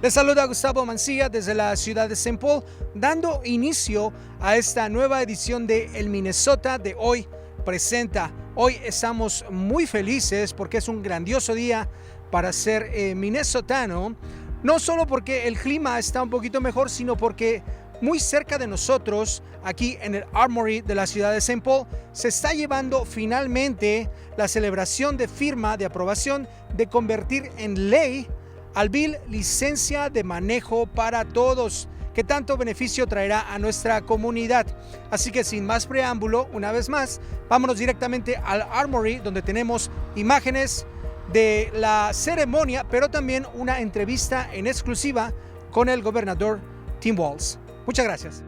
Les saluda Gustavo Mancilla desde la ciudad de St. Paul, dando inicio a esta nueva edición de El Minnesota de hoy, Presenta. Hoy estamos muy felices porque es un grandioso día para ser minnesotano, no solo porque el clima está un poquito mejor, sino porque muy cerca de nosotros, aquí en el Armory de la ciudad de St. Paul, se está llevando finalmente la celebración de firma de aprobación de convertir en ley al bill Licencia de Manejo para Todos, que tanto beneficio traerá a nuestra comunidad. Así que sin más preámbulo, una vez más, vámonos directamente al Armory, donde tenemos imágenes de la ceremonia, pero también una entrevista en exclusiva con el gobernador Tim Walz. Muchas gracias.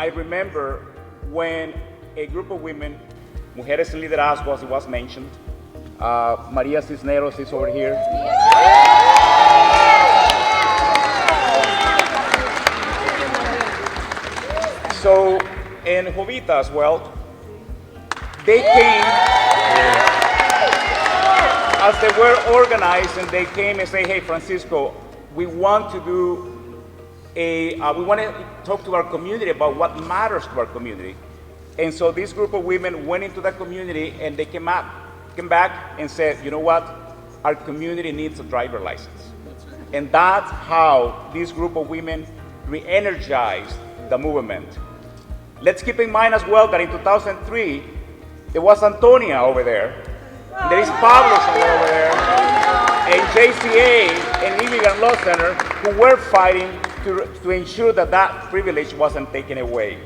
I remember when a group of women, Mujeres en Liderazgo, as it was mentioned, Maria Cisneros is over here. So, and Jovita as well, they came, as they were organized, and they came and say, hey, Francisco, we want to do we want to talk to our community about what matters to our community. And so this group of women went into the community and they came back and said, you know what, our community needs a driver license. And that's how this group of women re-energized the movement. Let's keep in mind as well that in 2003, there was Antonia over there. There is Pablo over there. And JCA and Immigrant Law Center who were fighting to ensure that that privilege wasn't taken away.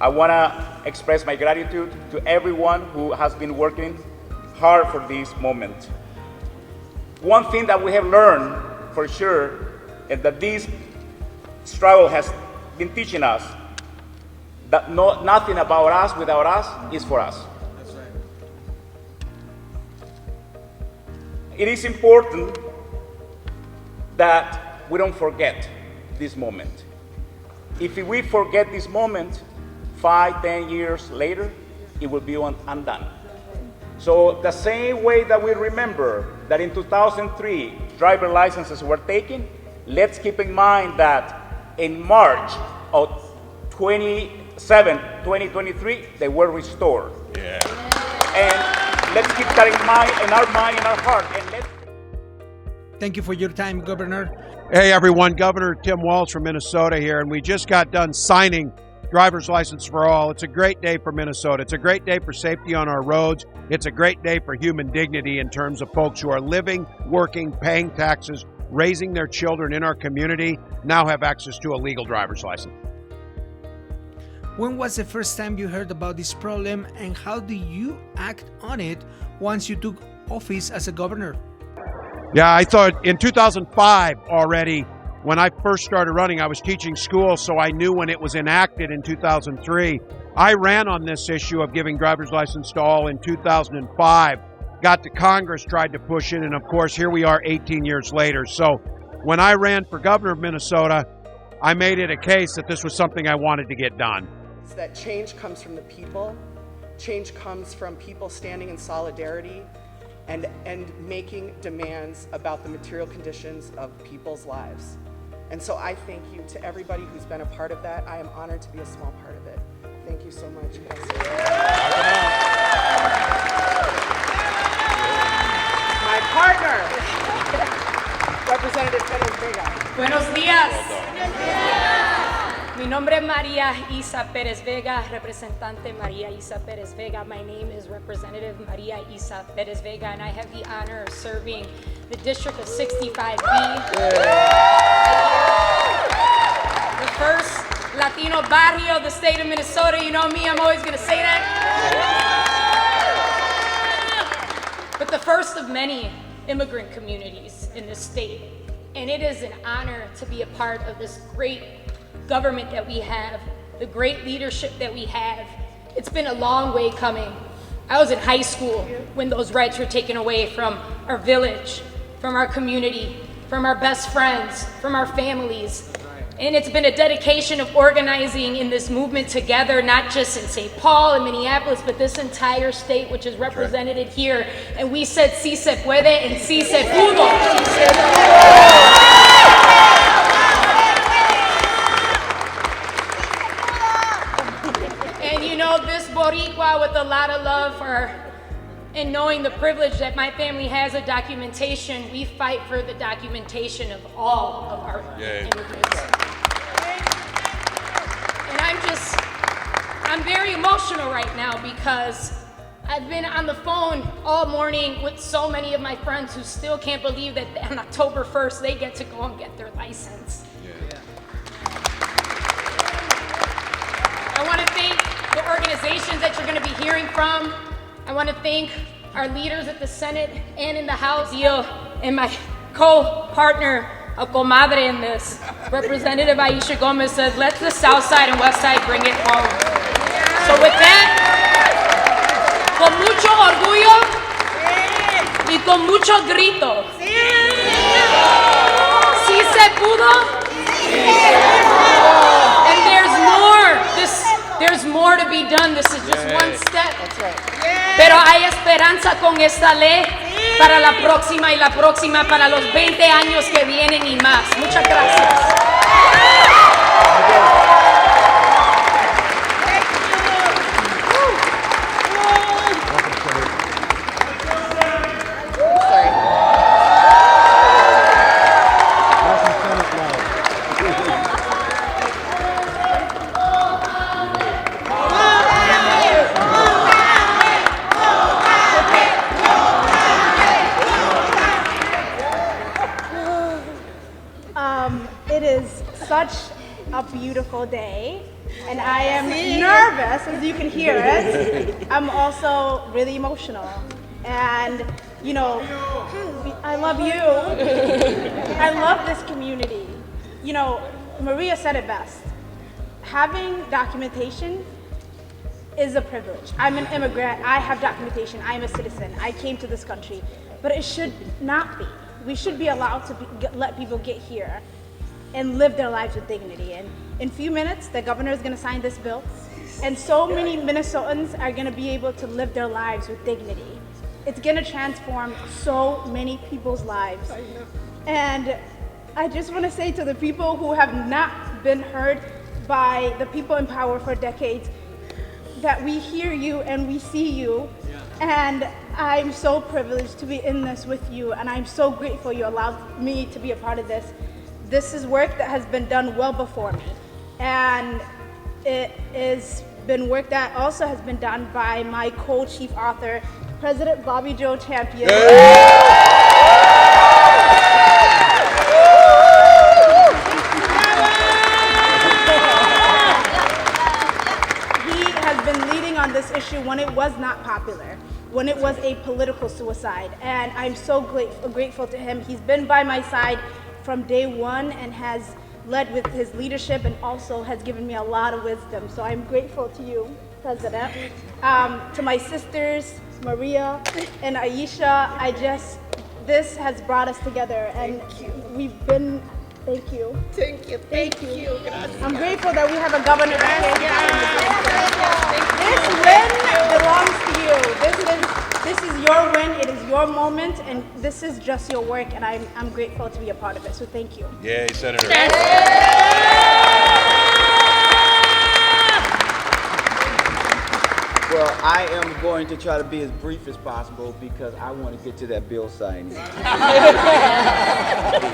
I want to express my gratitude to everyone who has been working hard for this moment. One thing that we have learned for sure is that this struggle has been teaching us that nothing about us without us is for us. That's right. It is important that we don't forget this moment. If we forget this moment, 5-10 years later, it will be undone. So the same way that we remember that in 2003, driver licenses were taken, let's keep in mind that in March of 2023, they were restored. Yeah. And let's keep that in mind, in our heart. And Thank you for your time, Governor. Hey everyone, Governor Tim Walz from Minnesota here, and we just got done signing driver's license for all. It's a great day for Minnesota. It's a great day for safety on our roads. It's a great day for human dignity in terms of folks who are living, working, paying taxes, raising their children in our community, now have access to a legal driver's license. When was the first time you heard about this problem, and how do you act on it once you took office as a governor? Yeah, I thought in 2005 already, when I first started running, I was teaching school, so I knew when it was enacted in 2003. I ran on this issue of giving driver's license to all in 2005, got to Congress, tried to push it, and of course, here we are 18 years later. So when I ran for governor of Minnesota, I made it a case that this was something I wanted to get done. It's that change comes from the people. Change comes from people standing in solidarity and making demands about the material conditions of people's lives. And so I thank you to everybody who's been a part of that. I am honored to be a small part of it. Thank you so much, guys. My partner, Representative Pérez Vega. Buenos días. Mi nombre es María Isa Pérez Vega, representante María Isa Pérez Vega. My name is Representative María Isa Pérez Vega, and I have the honor of serving the District of 65B. The first Latino barrio of the state of Minnesota. You know me, I'm always going to say that. But the first of many immigrant communities in this state. And it is an honor to be a part of this great government that we have, the great leadership that we have. It's been a long way coming. I was in high school when those rights were taken away from our village, from our community, from our best friends, from our families. And it's been a dedication of organizing in this movement together, not just in St. Paul and Minneapolis, but this entire state, which is represented here. And we said, sí se puede and sí se pudo. And you know, this Boricua with a lot of love for, and knowing the privilege that my family has of documentation, we fight for the documentation of all of our immigrants. And I'm very emotional right now because I've been on the phone all morning with so many of my friends who still can't believe that on October 1st they get to go and get their license. I want to thank the organizations that you're going to be hearing from. I want to thank our leaders at the Senate and in the House, and my co-partner, a comadre in this, Representative Aisha Gomez, says, let the South Side and West Side bring it home. So with that, con mucho orgullo y con mucho grito, sí se pudo, and there's more to be done. This is just one step. Pero hay esperanza con esta ley para la próxima y la próxima, para los 20 años que vienen y más. Muchas gracias. It is such a beautiful day, and I am nervous, as you can hear it. I'm also really emotional, and you know, I love you. I love this community. You know, Maria said it best. Having documentation is a privilege. I'm an immigrant, I have documentation, I'm a citizen, I came to this country, but it should not be. We should be allowed to let people get here and live their lives with dignity. And in a few minutes, the governor is going to sign this bill, and so many Minnesotans are going to be able to live their lives with dignity. It's going to transform so many people's lives. And I just want to say to the people who have not been heard by the people in power for decades, that we hear you and we see you, and I'm so privileged to be in this with you, and I'm so grateful you allowed me to be a part of this. This is work that has been done well before me, and it has been work that also has been done by my co-chief author, President Bobby Joe Champion. He has been leading on this issue when it was not popular, when it was a political suicide, and I'm so grateful to him. He's been by my side from day one and has led with his leadership and also has given me a lot of wisdom. So I'm grateful to you, President. To my sisters, Maria and Aisha, this has brought us together, and we've been, thank you. Thank you. Thank you. I'm grateful that we have a governor that this win belongs to you. This is your win, it is your moment, and this is just your work, and I'm grateful to be a part of it, so thank you. Yay, Senator. Well, I am going to try to be as brief as possible because I want to get to that bill signing.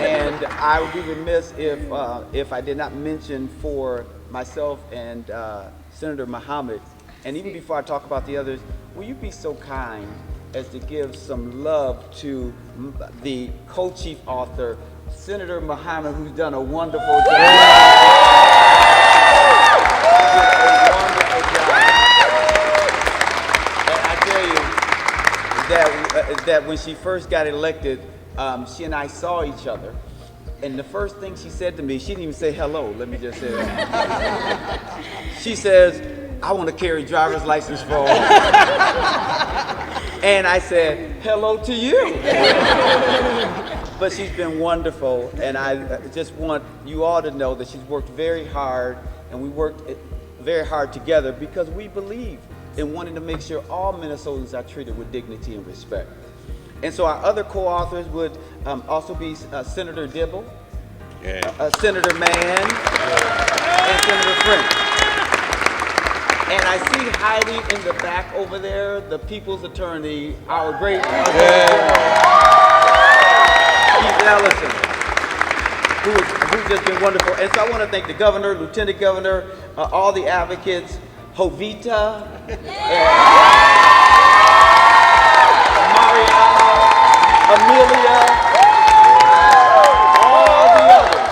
And I would be remiss if I did not mention for myself and Senator Muhammad, and even before I talk about the others, will you be so kind as to give some love to the co-chief author, Senator Muhammad, who's done a wonderful job. That when she first got elected, she and I saw each other, and the first thing she said to me, she didn't even say hello, let me just say that. She says, I want to carry driver's license for all. And I said, hello to you. But she's been wonderful, and I just want you all to know that she's worked very hard, and we worked very hard together because we believe in wanting to make sure all Minnesotans are treated with dignity and respect. And so our other co-authors would also be Senator Dibble, Senator Mann, and Senator French. And I see hiding in the back over there, the People's Attorney, our great Keith Ellison, who's just been wonderful. And so I want to thank the governor, lieutenant governor, all the advocates, Jovita, Mariana, Amelia, all the others,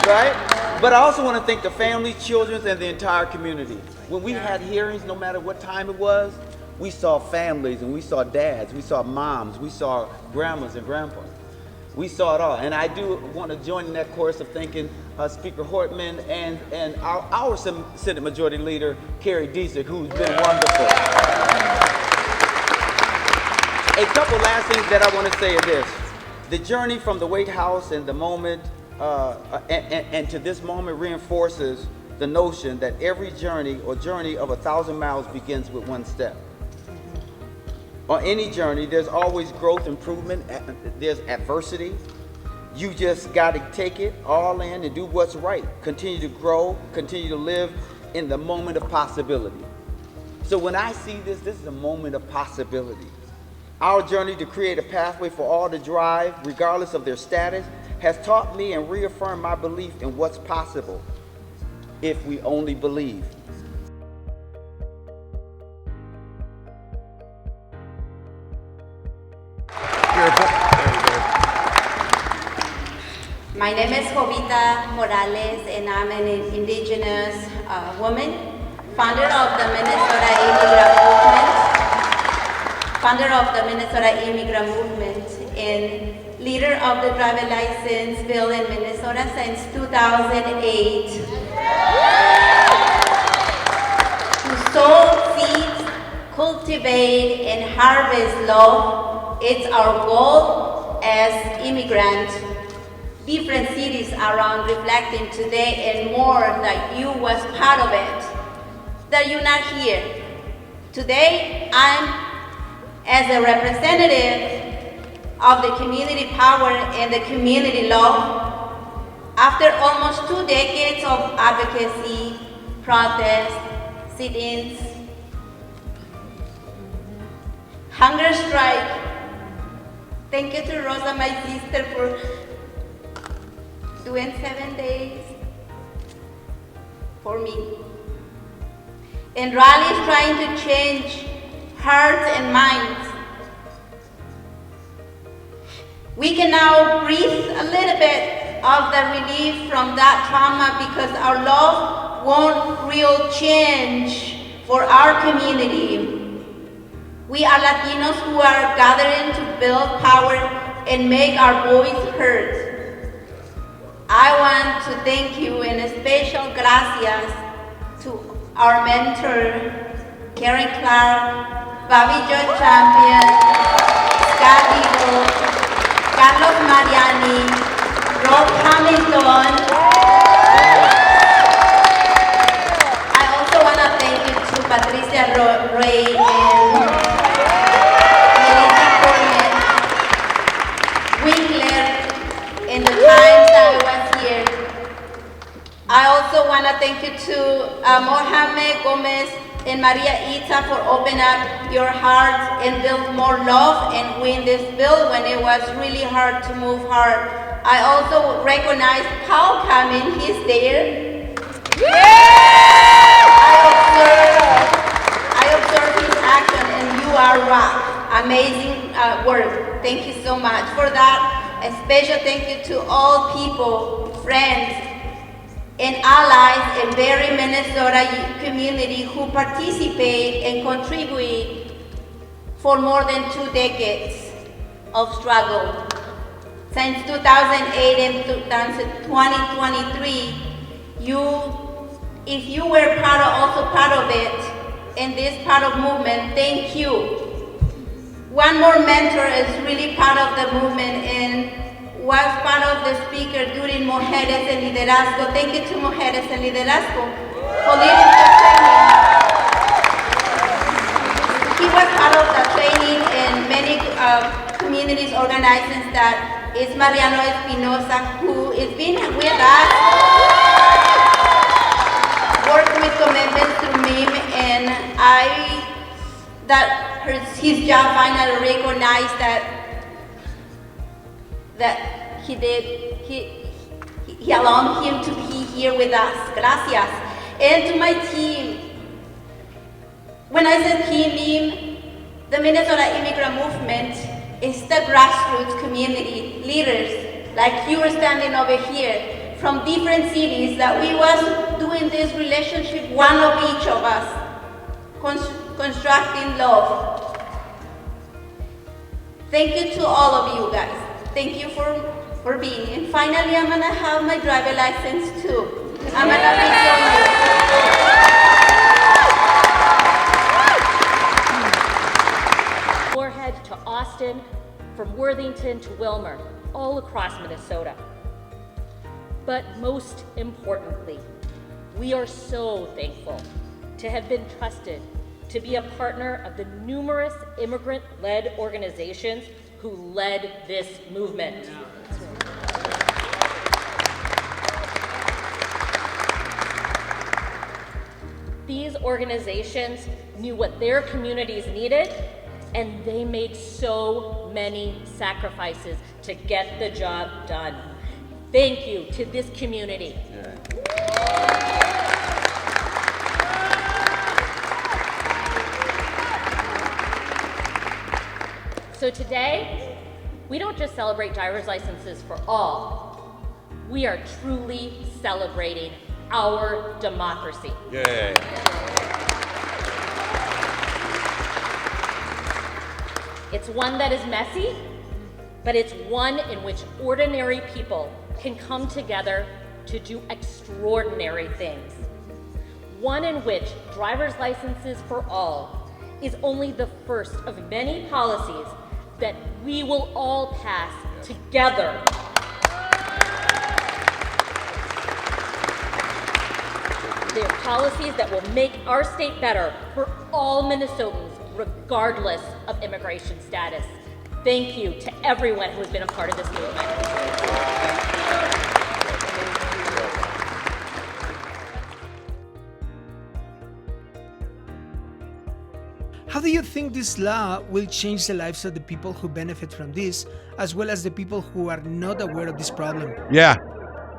right? But I also want to thank the families, children, and the entire community. When we had hearings, no matter what time it was, we saw families and we saw dads, we saw moms, we saw grandmas and grandpas. We saw it all. And I do want to join in that chorus of thanking Speaker Hortman and our Senate Majority Leader, Carrie Diesick, who's been wonderful. A couple last things that I want to say is this. The journey from the White House and the moment and to this moment reinforces the notion that every journey or journey of 1,000 miles begins with one step. On any journey, there's always growth, improvement, there's adversity. You just got to take it all in and do what's right. Continue to grow, continue to live in the moment of possibility. So when I see this is a moment of possibility. Our journey to create a pathway for all to drive, regardless of their status, has taught me and reaffirmed my belief in what's possible if we only believe. My name is Jovita Morales, and I'm an indigenous woman, founder of the Minnesota Immigrant Movement, and leader of the driver license bill in Minnesota since 2008. To sow seeds, cultivate, and harvest love, it's our goal as immigrants. Different cities around reflecting today and more that you was part of it, that you're not here. Today, I'm as a representative of the community power and the community law. After almost 2 decades of advocacy, protests, sit-ins, hunger strike, thank you to Rosa, my sister, for doing 7 days for me. And rallies trying to change hearts and minds. We can now breathe a little bit of the relief from that trauma because our love won't real change for our community. We are Latinos who are gathering to build power and make our voice heard. I want to thank you and a special gracias to our mentor, Karen Clark, Bobby George Champion, Scott Eagle, Carlos Mariani, Rob Hamilton. I also want to thank you to Patricia Ray and Melissa Coleman, Winkler, and the times I was here. I also want to thank you to Mohamed Gomez and Maria Ita for opening up your hearts and build more love and win this bill when it was really hard to move hard. I also recognize Paul coming, he's there. I observe his action and you are rock. Amazing work. Thank you so much for that. A special thank you to all people, friends, and allies in very Minnesota community who participate and contribute for more than 2 decades of struggle. Since 2008 and 2023, if you were also part of it, in this part of movement, thank you. One more mentor is really part of the movement and was part of the speaker during Mujeres en Liderazgo. Thank you to Mujeres en Liderazgo for leading the training. He was part of the training and many communities organizing that is Mariano Espinosa, who is been with us, worked with commitments through MIM, and his job finally recognized that he allowed him to be here with us. Gracias. And to my team, when I said team, the Minnesota immigrant movement is the grassroots community leaders like you are standing over here from different cities that we was doing this relationship, one of each of us, constructing love. Thank you to all of you guys. Thank you for being here. And finally, I'm gonna have my driver license too. I'm gonna be showing you. Moorhead to Austin, from Worthington to Wilmer, all across Minnesota. But most importantly, we are so thankful to have been trusted to be a partner of the numerous immigrant-led organizations who led this movement. These organizations knew what their communities needed, and they made so many sacrifices to get the job done. Thank you to this community. So today, we don't just celebrate driver's licenses for all. We are truly celebrating our democracy. Yay. It's one that is messy, but it's one in which ordinary people can come together to do extraordinary things. One in which driver's licenses for all is only the first of many policies that we will all pass together. They are policies that will make our state better for all Minnesotans, regardless of immigration status. Thank you to everyone who has been a part of this movement. How do you think this law will change the lives of the people who benefit from this, as well as the people who are not aware of this problem? Yeah.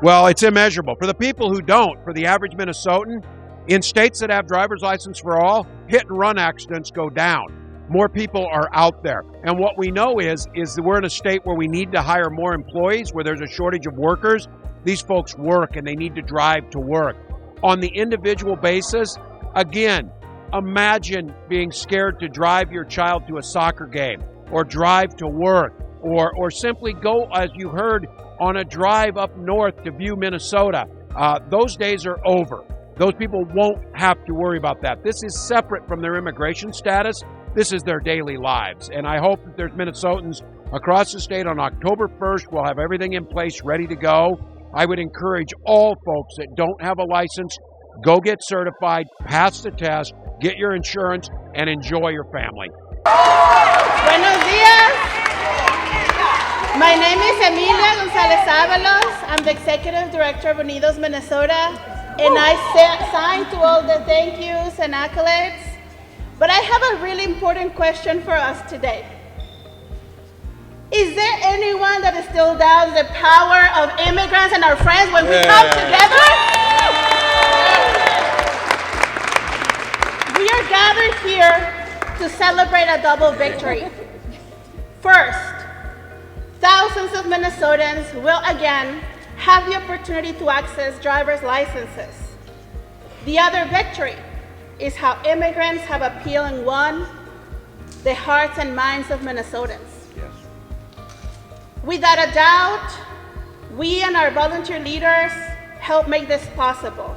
Well, it's immeasurable. For the people who don't, for the average Minnesotan, in states that have driver's license for all, hit and run accidents go down. More people are out there. And what we know is that we're in a state where we need to hire more employees, where there's a shortage of workers. These folks work and they need to drive to work. On the individual basis, again, imagine being scared to drive your child to a soccer game or drive to work or simply go, as you heard, on a drive up north to view Minnesota. Those days are over. Those people won't have to worry about that. This is separate from their immigration status. This is their daily lives. And I hope that there's Minnesotans across the state on October 1st. We'll have everything in place, ready to go. I would encourage all folks that don't have a license, go get certified, pass the test, get your insurance, and enjoy your family. Buenos días. My name is Emilia Gonzalez Avalos. I'm the Executive Director of Unidos Minnesota, and I signed to all the thank yous and accolades. But I have a really important question for us today. Is there anyone that still doubts the power of immigrants and our friends when we come together? We are gathered here to celebrate a double victory. First, thousands of Minnesotans will again have the opportunity to access driver's licenses. The other victory is how immigrants have appealed and won the hearts and minds of Minnesotans. Yes. Without a doubt, we and our volunteer leaders help make this possible.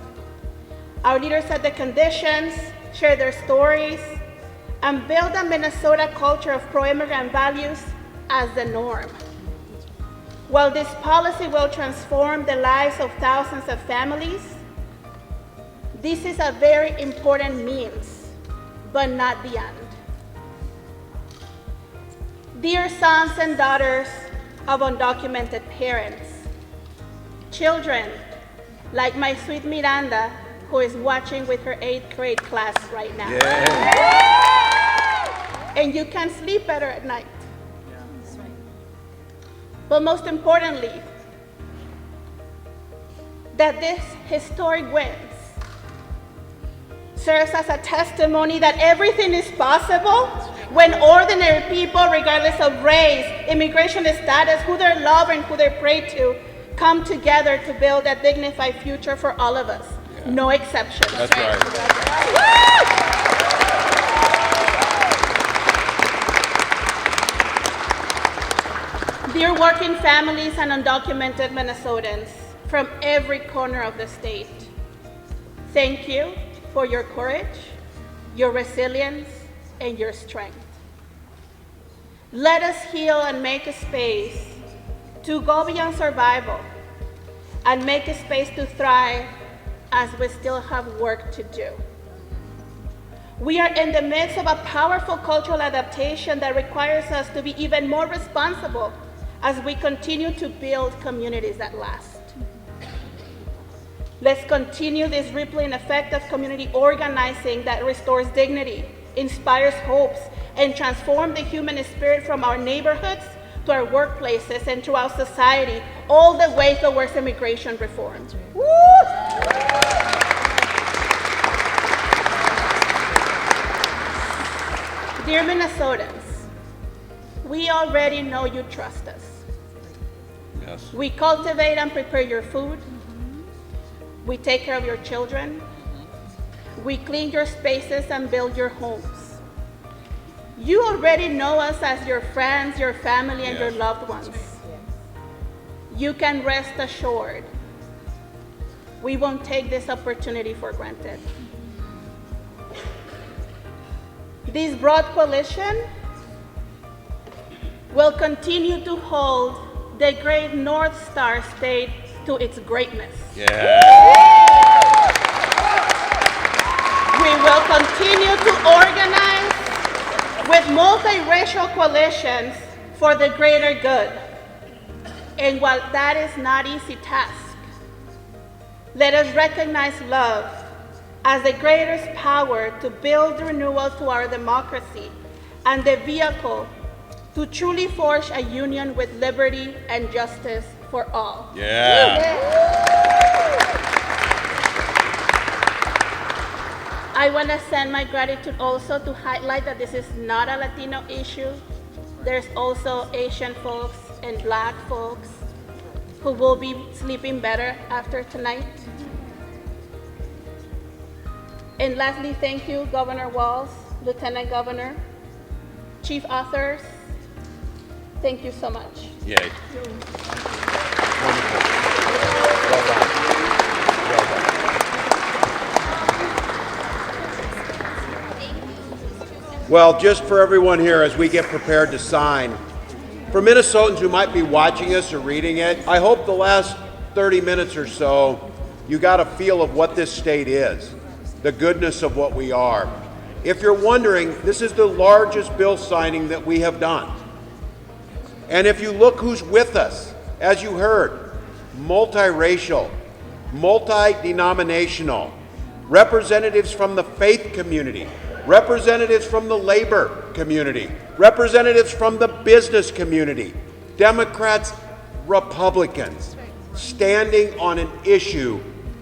Our leaders set the conditions, share their stories, and build a Minnesota culture of pro-immigrant values as the norm. While this policy will transform the lives of thousands of families, this is a very important means, but not the end. Dear sons and daughters of undocumented parents, children like my sweet Miranda, who is watching with her 8th grade class right now. Yeah. And you can sleep better at night. Yeah. That's right. But most importantly, that this historic wins serves as a testimony that everything is possible when ordinary people, regardless of race, immigration status, who they love and who they pray to, come together to build a dignified future for all of us. Yeah. No exceptions. That's right. Dear working families and undocumented Minnesotans from every corner of the state, thank you for your courage, your resilience, and your strength. Let us heal and make a space to go beyond survival and make a space to thrive as we still have work to do. We are in the midst of a powerful cultural adaptation that requires us to be even more responsible as we continue to build communities that last. Let's continue this rippling effect of community organizing that restores dignity, inspires hopes, and transforms the human spirit from our neighborhoods to our workplaces and throughout society, all the way towards immigration reform. Woo! Dear Minnesotans, we already know you trust us. Yes. We cultivate and prepare your food. We take care of your children. We clean your spaces and build your homes. You already know us as your friends, your family, and your loved ones. You can rest assured we won't take this opportunity for granted. This broad coalition will continue to hold the great North Star state to its greatness. Yeah. We will continue to organize with multiracial coalitions for the greater good. And while that is not an easy task, let us recognize love as the greatest power to build renewal to our democracy and the vehicle to truly forge a union with liberty and justice for all. Yeah. I want to send my gratitude also to highlight that this is not a Latino issue. There's also Asian folks and Black folks who will be sleeping better after tonight. And lastly, thank you, Governor Walz, Lieutenant Governor, Chief Authors. Thank you so much. Yay. Wonderful. Well done. Well done. Well, just for everyone here as we get prepared to sign, for Minnesotans who might be watching us or reading it, I hope the last 30 minutes or so you got a feel of what this state is, the goodness of what we are. If you're wondering, this is the largest bill signing that we have done. And if you look who's with us, as you heard, multiracial, multi-denominational, representatives from the faith community, representatives from the labor community, representatives from the business community, Democrats, Republicans, standing on an issue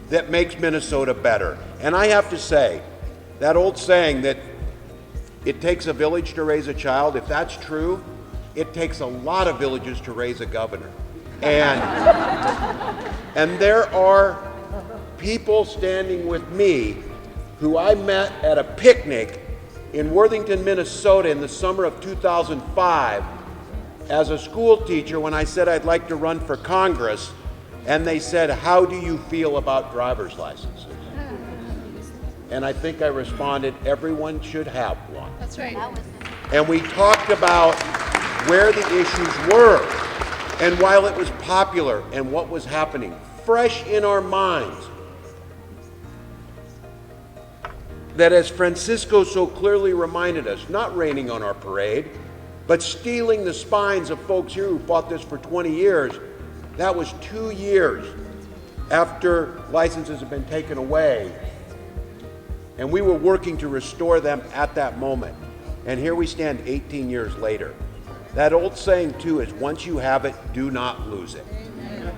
that makes Minnesota better. And I have to say, that old saying that it takes a village to raise a child, if that's true, it takes a lot of villages to raise a governor. And there are people standing with me who I met at a picnic in Worthington, Minnesota in the summer of 2005 as a school teacher when I said I'd like to run for Congress, and they said, "How do you feel about driver's licenses?" and I think I responded, everyone should have one. That's right. And we talked about where the issues were, and while it was popular and what was happening, fresh in our minds, that as Francisco so clearly reminded us, not raining on our parade, but stealing the spines of folks here who fought this for 20 years, that was 2 years after licenses had been taken away. And we were working to restore them at that moment. And here we stand 18 years later. That old saying too is, once you have it, do not lose it.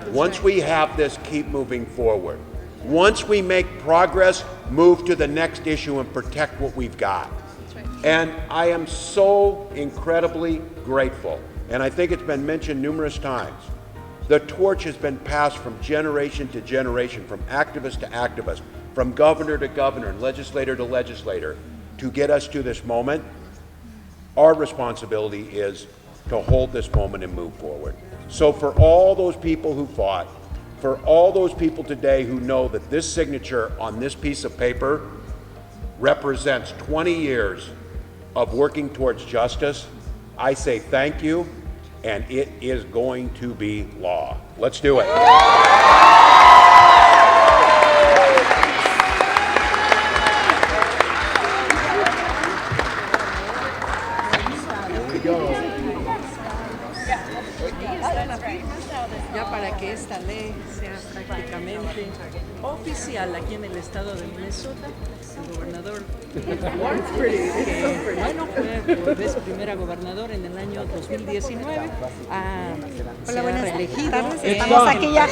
Once we have this, keep moving forward. Once we make progress, move to the next issue and protect what we've got. And I am so incredibly grateful, and I think it's been mentioned numerous times, the torch has been passed from generation to generation, from activist to activist, from governor to governor, and legislator to legislator, to get us to this moment. Our responsibility is to hold this moment and move forward. So for all those people who fought, for all those people today who know that this signature on this piece of paper represents 20 years of working towards justice, I say thank you, and it is going to be law. Let's do it. Ya para que esta ley sea prácticamente oficial aquí en el estado de Minnesota, el gobernador bueno, fue por vez primera gobernador en el año 2019. Hola, buenas reelegido. tardes. Estamos aquí ya.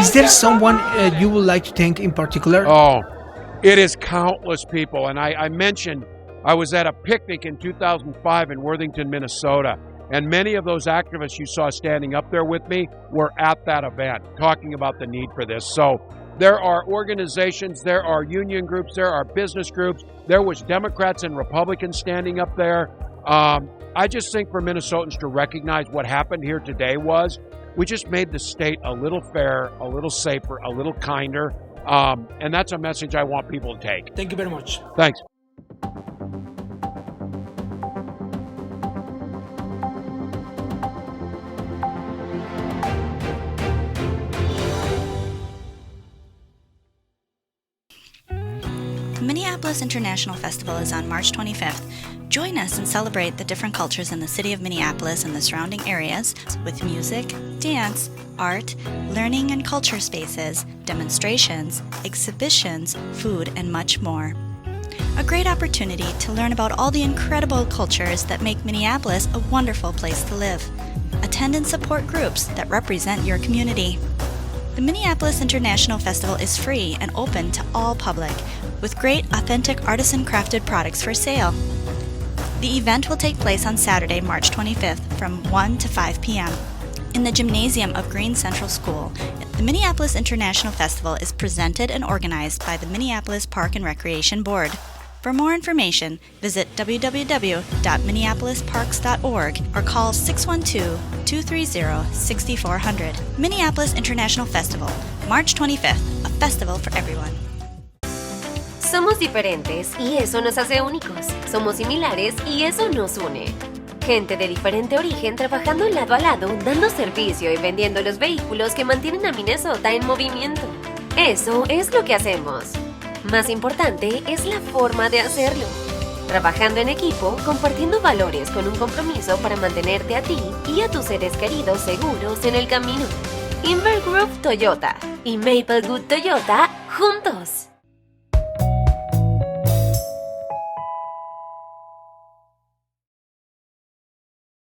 Is there someone you would like to thank in particular? Oh, it is countless people. And I mentioned I was at a picnic in 2005 in Worthington, Minnesota. And many of those activists you saw standing up there with me were at that event talking about the need for this. So there are organizations, there are union groups, there are business groups. There was Democrats and Republicans standing up there. I just think for Minnesotans to recognize what happened here today was we just made the state a little fairer, a little safer, a little kinder. And that's a message I want people to take. Thank you very much. Thanks. The Minneapolis International Festival is on March 25th. Join us and celebrate the different cultures in the city of Minneapolis and the surrounding areas with music, dance, art, learning and culture spaces, demonstrations, exhibitions, food, and much more. A great opportunity to learn about all the incredible cultures that make Minneapolis a wonderful place to live. Attend and support groups that represent your community. The Minneapolis International Festival is free and open to all public, with great authentic artisan crafted products for sale. The event will take place on Saturday, March 25th from 1 to 5 p.m. in the gymnasium of Green Central School. The Minneapolis International Festival is presented and organized by the Minneapolis Park and Recreation Board. For more information, visit www.minneapolisparks.org or call 612-230-6400. Minneapolis International Festival, March 25th, a festival for everyone. Somos diferentes y eso nos hace únicos. Somos similares y eso nos une. Gente de diferente origen trabajando lado a lado, dando servicio y vendiendo los vehículos que mantienen a Minnesota en movimiento. Eso es lo que hacemos. Más importante es la forma de hacerlo. Trabajando en equipo, compartiendo valores con un compromiso para mantenerte a ti y a tus seres queridos seguros en el camino. Inver Group Toyota y Maplewood Toyota juntos.